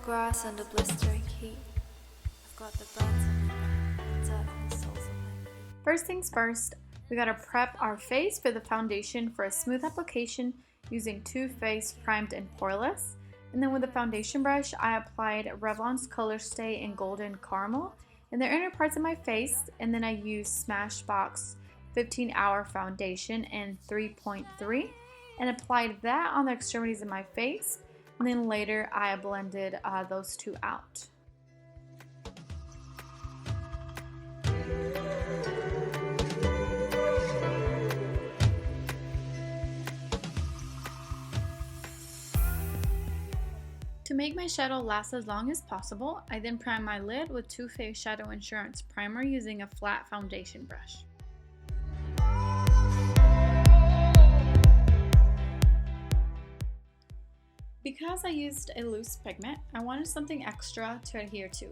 grass and the blistering heat. I've got the birds on my back, dirt on the soles of my feet. First things first, we gotta prep our face for the foundation for a smooth application using Too Faced Primed and Poreless. And then with the foundation brush, I applied Revlon's Color Stay in Golden Caramel in the inner parts of my face, and then I used Smashbox 15-Hour Foundation in 3.3 and applied that on the extremities of my face. And then later I blended those two out. To make my shadow last as long as possible, I then prime my lid with Too Faced Shadow Insurance Primer using a flat foundation brush. Because I used a loose pigment, I wanted something extra to adhere to.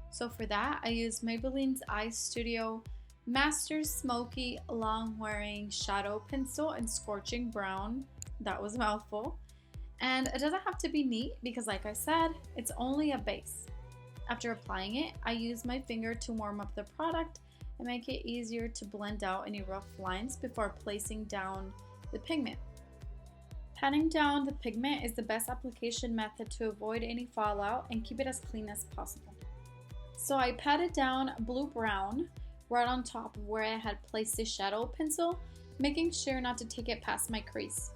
So for that, I used Maybelline's Eye Studio Masters Smoky Long Wearing Shadow Pencil in Scorching Brown. That was a mouthful. And it doesn't have to be neat because, like I said, it's only a base. After applying it, I use my finger to warm up the product and make it easier to blend out any rough lines before placing down the pigment. Patting down the pigment is the best application method to avoid any fallout and keep it as clean as possible. So I patted down blue-brown right on top of where I had placed the shadow pencil, making sure not to take it past my crease.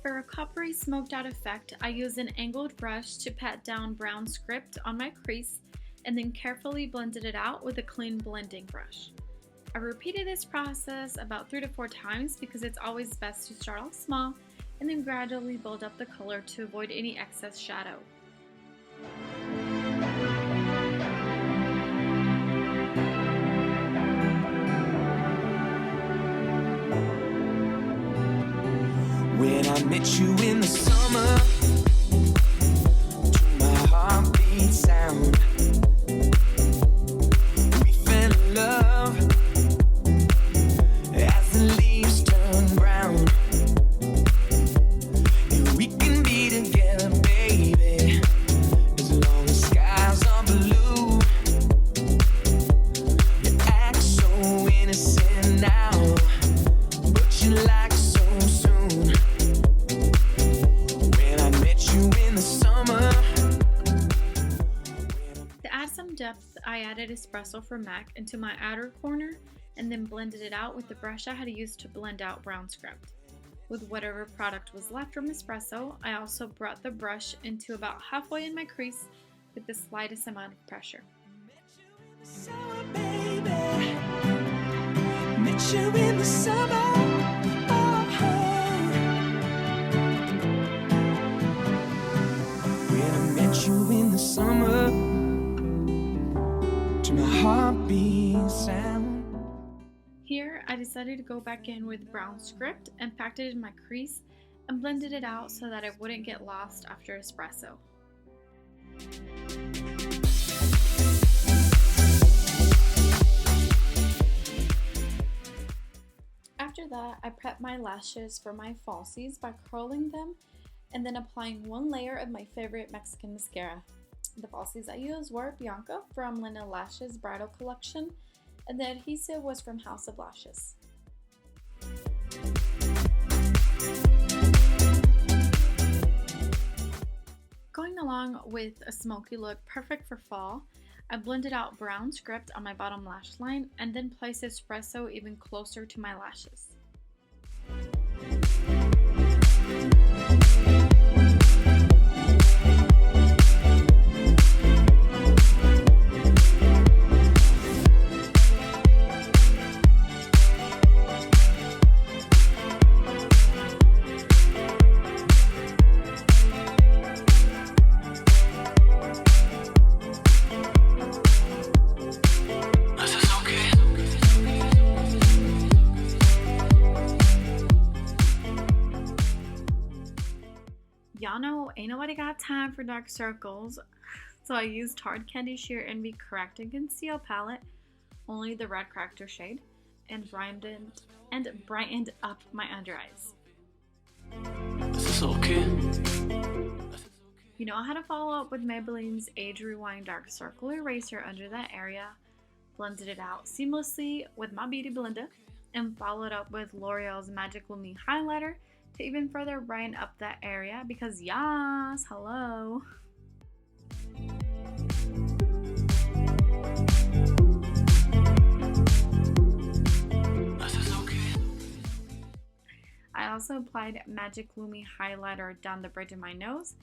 For a coppery smoked out effect, I use an angled brush to pat down brown script on my crease and then carefully blended it out with a clean blending brush. I repeated this process about 3 to 4 times because it's always best to start off small and then gradually build up the color to avoid any excess shadow. When I met you in the summer, to my heartbeat sound, we fell in love as the leaves turn brown. And we can be together, baby, as long as skies are blue. You act so innocent now, but you like so soon. To add some depth, I added espresso from MAC into my outer corner and then blended it out with the brush I had used to blend out brown script. With whatever product was left from espresso, I also brought the brush into about halfway in my crease with the slightest amount of pressure. Met you in the summer. When I met you in the summer, to my heartbeat sound. Here, I decided to go back in with brown script and packed it in my crease and blended it out so that it wouldn't get lost after espresso. After that, I prepped my lashes for my falsies by curling them and then applying one layer of my favorite Mexican mascara. The falsies I used were Bianca from Lena Lashes Bridal Collection, and the adhesive was from House of Lashes. Going along with a smoky look perfect for fall, I blended out brown script on my bottom lash line and then placed espresso even closer to my lashes. Y'all know ain't nobody got time for dark circles, so I used Hard Candy Sheer Envy Correct and Conceal palette, only the red character shade, and brightened up my under eyes. it's okay. You know how to follow up with Maybelline's Age Rewind Dark Circle Eraser under that area, blended it out seamlessly with my Beauty Blender, and followed up with L'Oreal's Magic Lumi Highlighter to even further brighten up that area because yas, hello. I also applied Magic Lumi Highlighter down the bridge of my nose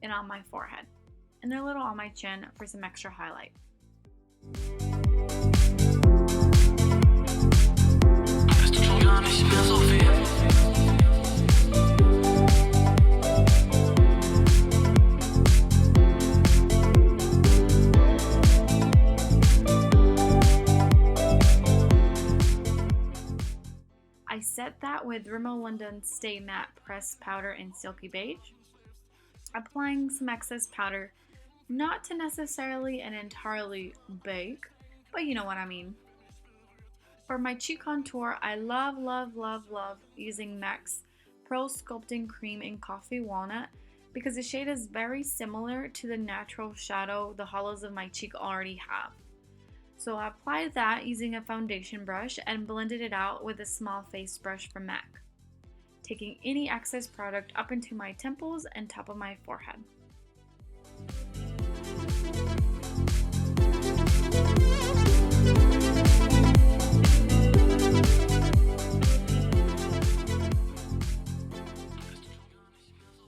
and on my forehead, and a little on my chin for some extra highlight. I set that with Rimmel London's Stay Matte Pressed Powder in Silky Beige, applying some excess powder, not to necessarily and entirely bake, but you know what I mean. For my cheek contour, I love using MAC's Pro Sculpting Cream in Coffee Walnut because the shade is very similar to the natural shadow the hollows of my cheek already have. So I applied that using a foundation brush and blended it out with a small face brush from MAC, taking any excess product up into my temples and top of my forehead.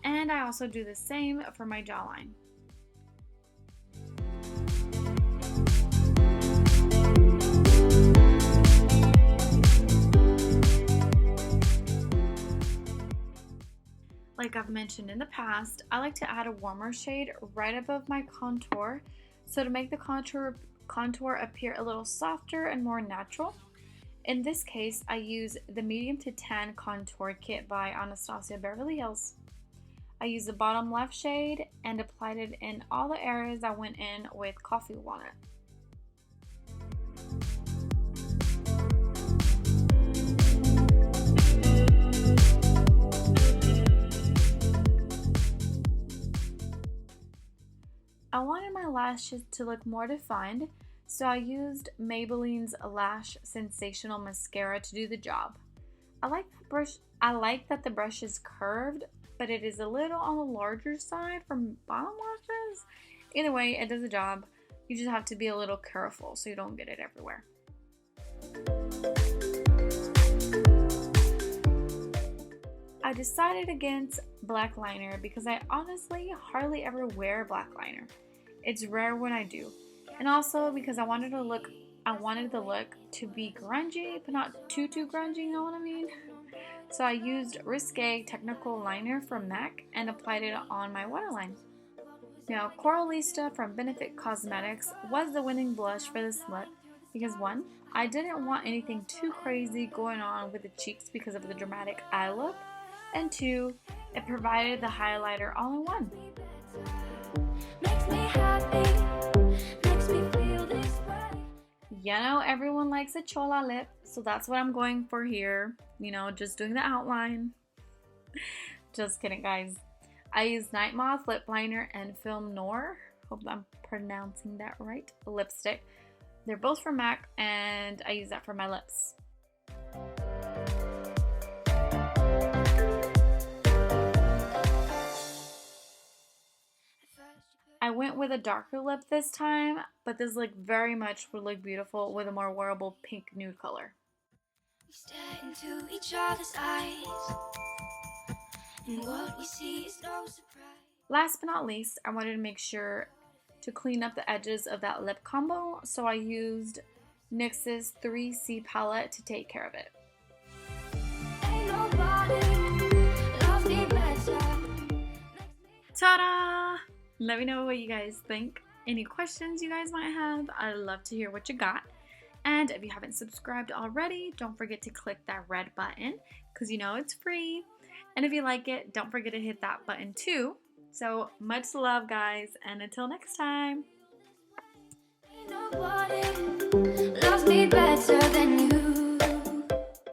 And I also do the same for my jawline. Like I've mentioned in the past, I like to add a warmer shade right above my contour, so to make the contour appear a little softer and more natural. In this case, I use the medium to tan contour kit by Anastasia Beverly Hills. I used the bottom left shade and applied it in all the areas I went in with Coffee Walnut. I wanted my lashes to look more defined, so I used Maybelline's Lash Sensational Mascara to do the job. I like that the brush is curved, but it is a little on the larger side for bottom lashes. Either way, it does the job. You just have to be a little careful so you don't get it everywhere. I decided against black liner because I honestly hardly ever wear black liner. It's rare when I do. And also because I wanted the look to be grungy, but not too grungy, you know what I mean? So I used Risque Technical Liner from MAC and applied it on my waterline. Now, Coralista from Benefit Cosmetics was the winning blush for this look because 1, I didn't want anything too crazy going on with the cheeks because of the dramatic eye look, and 2, it provided the highlighter all in one. You know, everyone likes a chola lip, so that's what I'm going for here. You know, just doing the outline. Just kidding, guys. I used Night Moth lip liner and Film Noir, hope I'm pronouncing that right, lipstick. They're both from MAC, and I use that for my lips. I went with a darker lip this time, but this look very much would look beautiful with a more wearable pink nude color. We stare into each other's eyes, and what we see is no surprise. Last but not least, I wanted to make sure to clean up the edges of that lip combo, so I used NYX's 3C palette to take care of it. Ta-da! Let me know what you guys think. Any questions you guys might have, I'd love to hear what you got. And if you haven't subscribed already, don't forget to click that red button because you know it's free. And if you like it, don't forget to hit that button too. So much love, guys, and until next time. Ain't nobody loves me better than